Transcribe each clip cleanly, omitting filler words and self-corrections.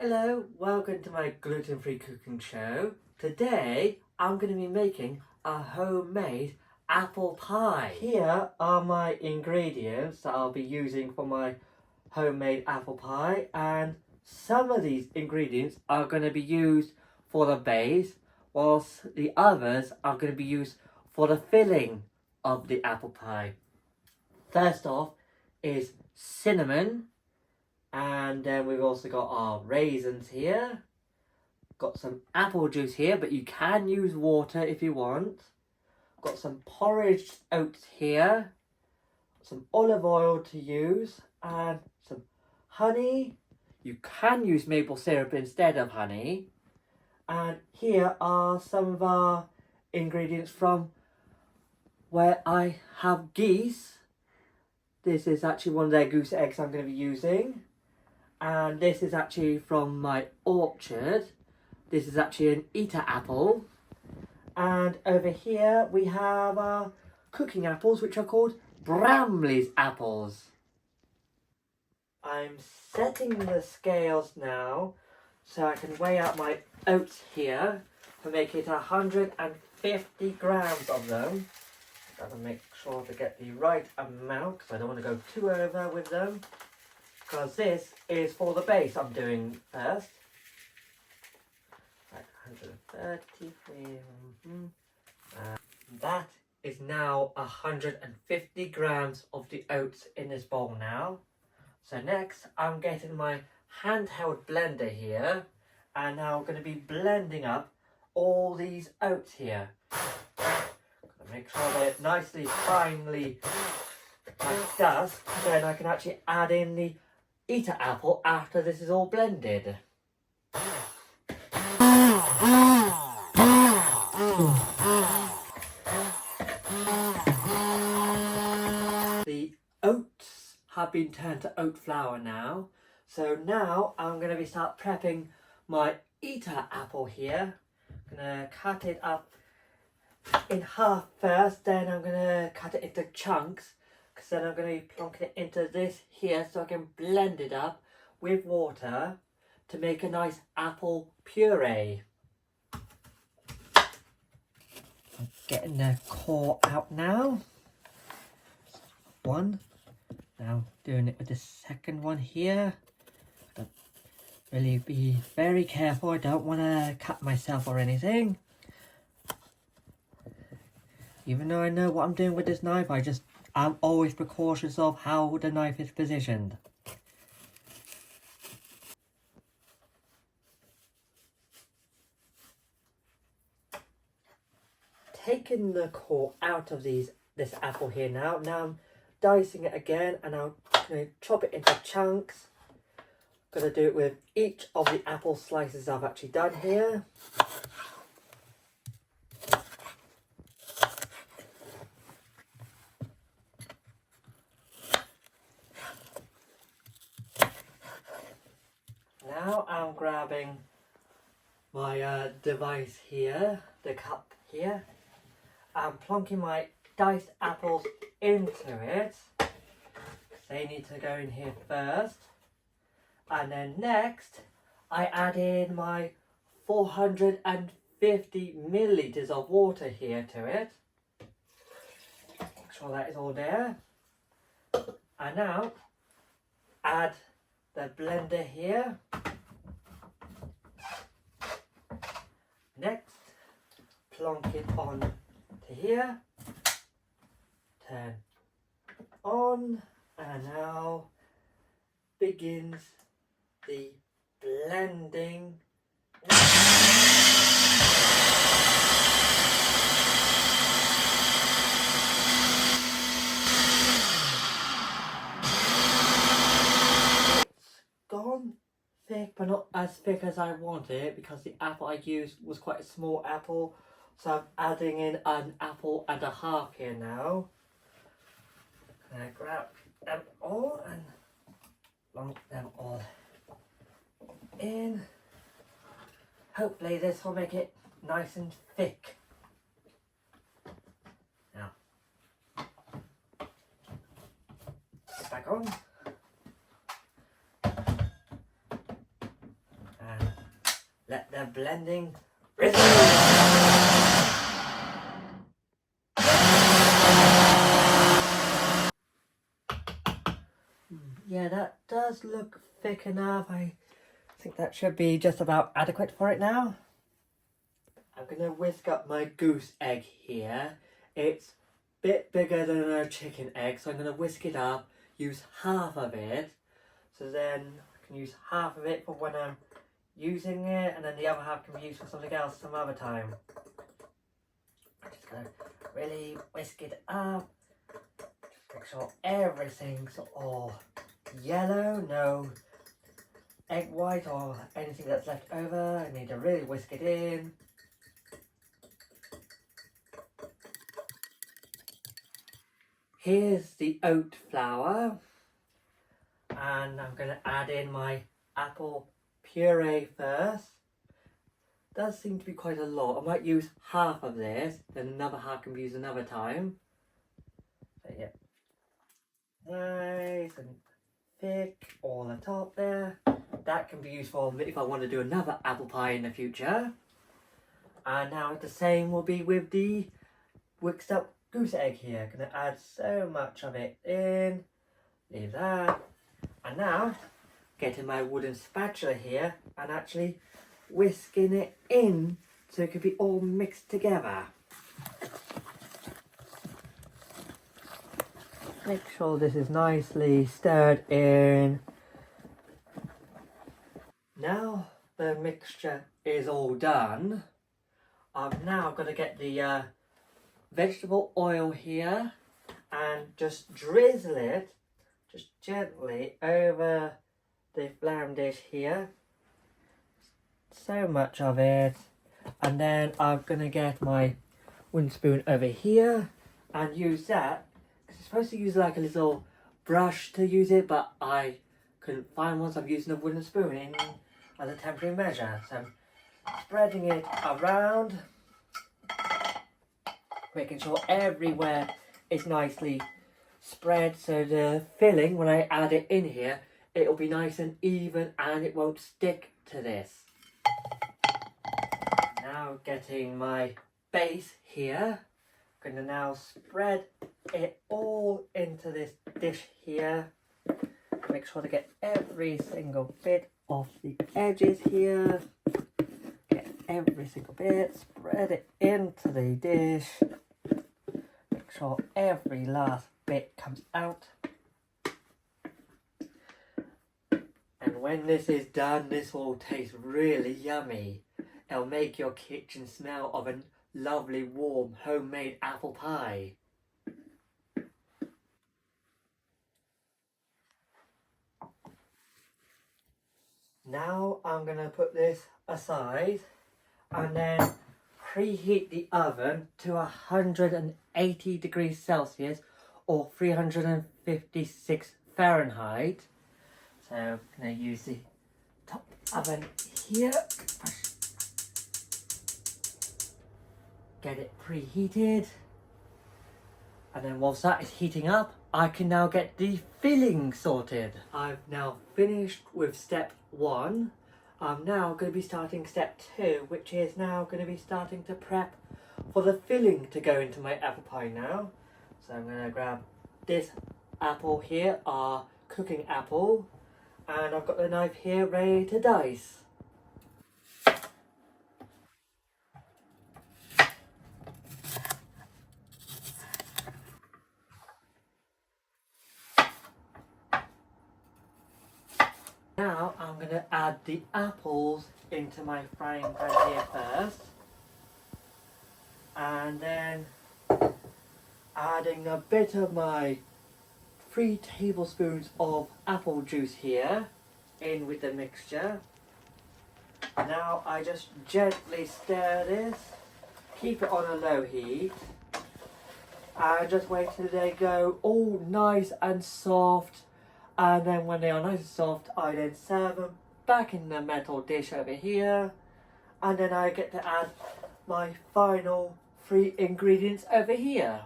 Hello, welcome to my gluten-free cooking show. Today I'm going to be making a homemade apple pie. Here are my ingredients that I'll be using for my homemade apple pie, and some of these ingredients are going to be used for the base, whilst the others are going to be used for the filling of the apple pie. First off is cinnamon. And then we've also got our raisins here. Got some apple juice here, but you can use water if you want. Got some porridge oats here. Some olive oil to use. And some honey. You can use maple syrup instead of honey. And here are some of our ingredients from where I have geese. This is actually one of their goose eggs I'm going to be using. And this is actually from my orchard. This is actually an eater apple. And over here we have our cooking apples, which are called Bramley's apples. I'm setting the scales now so I can weigh out my oats here to make it 150 grams of them. Gotta make sure to get the right amount because I don't want to go too over with them. Because this is for the base I'm doing first. Right, 133. That is now 150 grams of the oats in this bowl now. So next I'm getting my handheld blender here. And now I'm going to be blending up all these oats here. Gotta make sure they're nicely, finely like dust. Then I can actually add in the eater apple after this is all blended. The oats have been turned to oat flour now. So now I'm going to start prepping my eater apple here. I'm going to cut it up in half first, then I'm going to cut it into chunks. Because then I'm going to be plonking it into this here so I can blend it up with water to make a nice apple puree. I'm getting the core out now. One. Now doing it with the second one here. Gotta really be very careful. I don't want to cut myself or anything. Even though I know what I'm doing with this knife, I'm always precautious of how the knife is positioned. Taking the core out of this apple here now. Now I'm dicing it again and I'm going to chop it into chunks. Going to do it with each of the apple slices I've actually done here. Now I'm grabbing my device here, the cup here. I'm plonking my diced apples into it. They need to go in here first. And then next, I add in my 450 millilitres of water here to it. Make sure that is all there. And now, add the blender here. Next, plonk it on to here. Turn on, and now begins the blending. Gone thick, but not as thick as I wanted it because the apple I used was quite a small apple. So I'm adding in an apple and a half here now. And I grab them all and lump them all in. Hopefully this will make it nice and thick. Now, back on. Let the blending resume. Yeah, that does look thick enough. I think that should be just about adequate for it now. I'm going to whisk up my goose egg here. It's a bit bigger than a chicken egg, so I'm going to whisk it up, use half of it. So then I can use half of it for when I'm using it, and then the other half can be used for something else some other time. I'm just going to really whisk it up. Just make sure everything's all yellow, no egg white or anything that's left over. I need to really whisk it in. Here's the oat flour, and I'm going to add in my apple puree first. Does seem to be quite a lot. I might use half of this, then another half can be used another time. So yeah, nice and thick all the top there. That can be used for if I want to do another apple pie in the future. And now the same will be with the whisked up goose egg here. Gonna add so much of it in. Leave that. And now getting my wooden spatula here and actually whisking it in so it can be all mixed together. Make sure this is nicely stirred in. Now the mixture is all done, I'm now going to get the vegetable oil here and just drizzle it just gently over the flam dish here. So much of it. And then I'm going to get my wooden spoon over here and use that. Because it's supposed to use like a little brush to use it, but I couldn't find one, so I'm using a wooden spoon in as a temporary measure. So I'm spreading it around, making sure everywhere is nicely spread, so the filling, when I add it in here, it'll be nice and even and it won't stick to this. Now getting my base here, I'm going to now spread it all into this dish here. Make sure to get every single bit off the edges here. Get every single bit, spread it into the dish. Make sure every last bit comes out. And when this is done, this will taste really yummy. It'll make your kitchen smell of a lovely warm homemade apple pie. Now I'm going to put this aside and then preheat the oven to 180 degrees Celsius or 356 Fahrenheit. So I'm going to use the top oven here. Get it preheated. And then whilst that is heating up, I can now get the filling sorted. I've now finished with step 1. I'm now going to be starting step 2, which is now going to be starting to prep for the filling to go into my apple pie now. So I'm going to grab this apple here, our cooking apple, and I've got the knife here ready to dice. Now I'm going to add the apples into my frying pan here first, and then adding a bit of my 3 tablespoons of apple juice here in with the mixture. Now I just gently stir this, keep it on a low heat, and just wait till they go all nice and soft. And then when they are nice and soft, I then serve them back in the metal dish over here. And then I get to add my final 3 ingredients over here.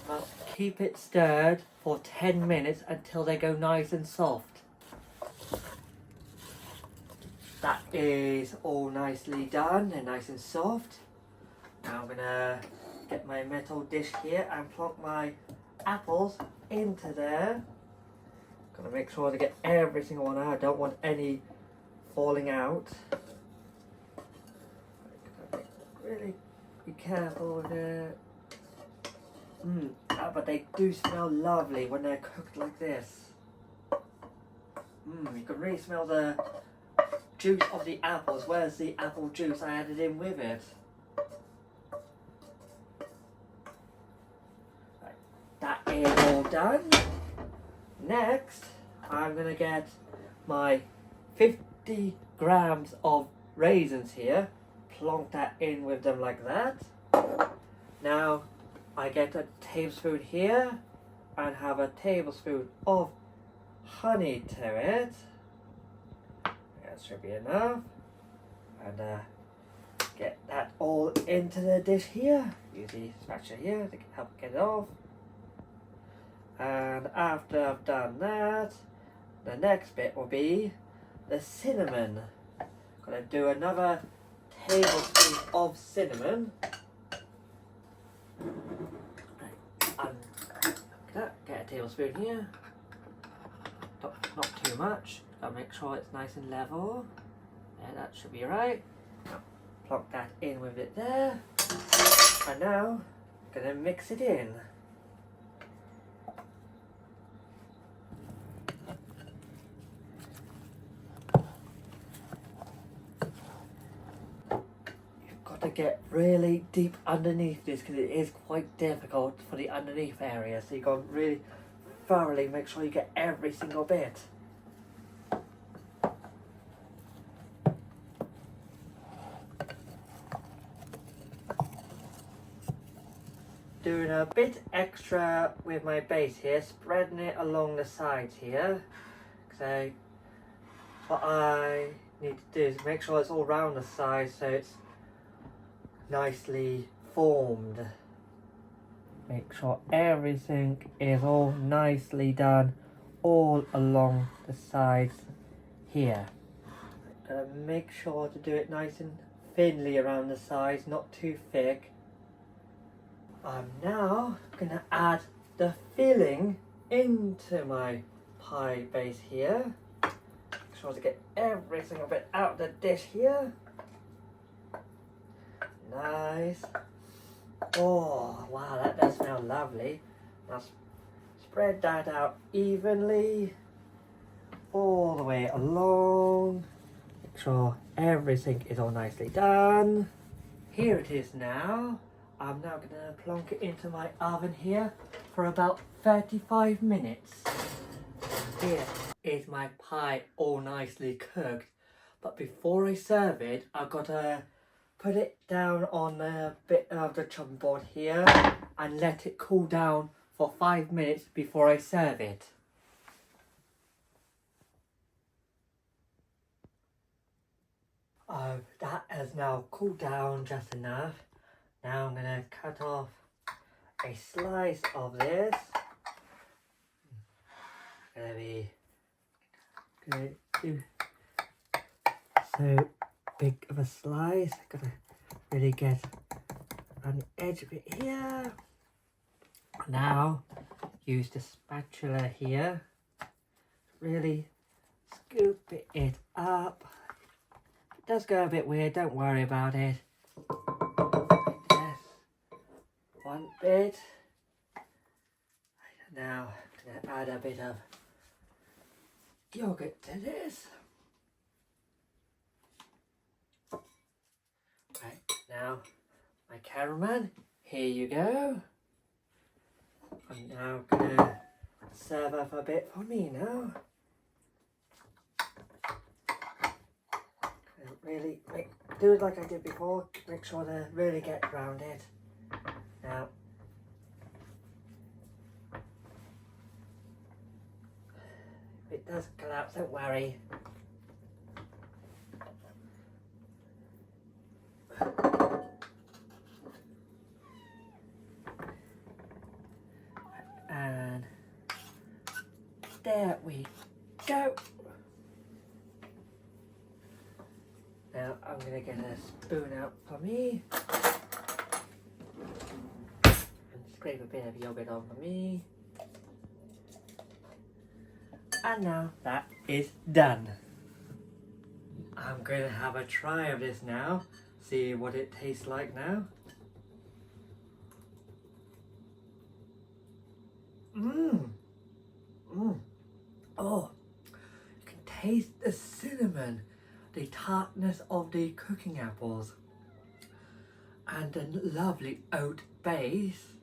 Must keep it stirred for 10 minutes until they go nice and soft. is all nicely done and nice and soft. Now I'm gonna get my metal dish here and plonk my apples into there. Gotta make sure to get every single one out. I don't want any falling out. Gotta really be careful with it. But they do smell lovely when they're cooked like this. You can really smell the juice of the apple as well as the apple juice I added in with it. Right, that is all done. Next, I'm gonna get my 50 grams of raisins here, plonk that in with them like that. Now, I get a tablespoon here and have a tablespoon of honey to it. That should be enough. And get that all into the dish here. Use the spatula here to help get it off. And after I've done that, the next bit will be the cinnamon. Gonna do another tablespoon of cinnamon. Get a tablespoon here. Not too much. Gotta make sure it's nice and level. Yeah, that should be right. Plonk that in with it there. And now, gonna mix it in. To get really deep underneath this because it is quite difficult for the underneath area, so you got to really thoroughly make sure you get every single bit. Doing a bit extra with my base here, spreading it along the sides here. So what I need to do is make sure it's all round the sides so it's nicely formed. Make sure everything is all nicely done all along the sides here. Gotta make sure to do it nice and thinly around the sides, not too thick. I'm now gonna add the filling into my pie base here. Make sure to get every single bit out of the dish here. Nice. Oh, wow, that does smell lovely. Now spread that out evenly all the way along. Make sure everything is all nicely done. Here it is now. I'm now going to plonk it into my oven here for about 35 minutes. Here is my pie all nicely cooked. But before I serve it, I've got to put it down on a bit of the chopping board here and let it cool down for 5 minutes before I serve it. That has now cooled down just enough. Now I'm going to cut off a slice of this. Gonna be good. So big of a slice. Gotta really get on the edge of it here. Now use the spatula here. Really scoop it up. It does go a bit weird, don't worry about it. Yes. One bit. Now I'm gonna add a bit of yogurt to this. Right, now my cameraman, here you go. I'm now gonna serve up a bit for me now. Really do it like I did before, make sure to really get around it. Now, if it does collapse, don't worry. And there we go. Now I'm going to get a spoon out for me. And scrape a bit of yogurt on for me. And now that is done. I'm going to have a try of this now. See what it tastes like now. Oh, you can taste the cinnamon, the tartness of the cooking apples, and the lovely oat base,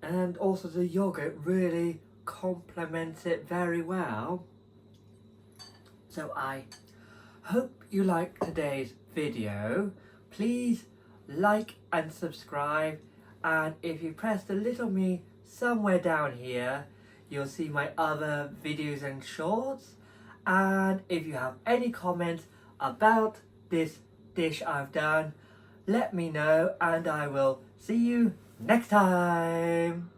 and also the yogurt really complements it very well. So I hope you like today's video. Please like and subscribe, and if you press the little me somewhere down here, you'll see my other videos and shorts. And if you have any comments about this dish I've done, let me know and I will see you next time.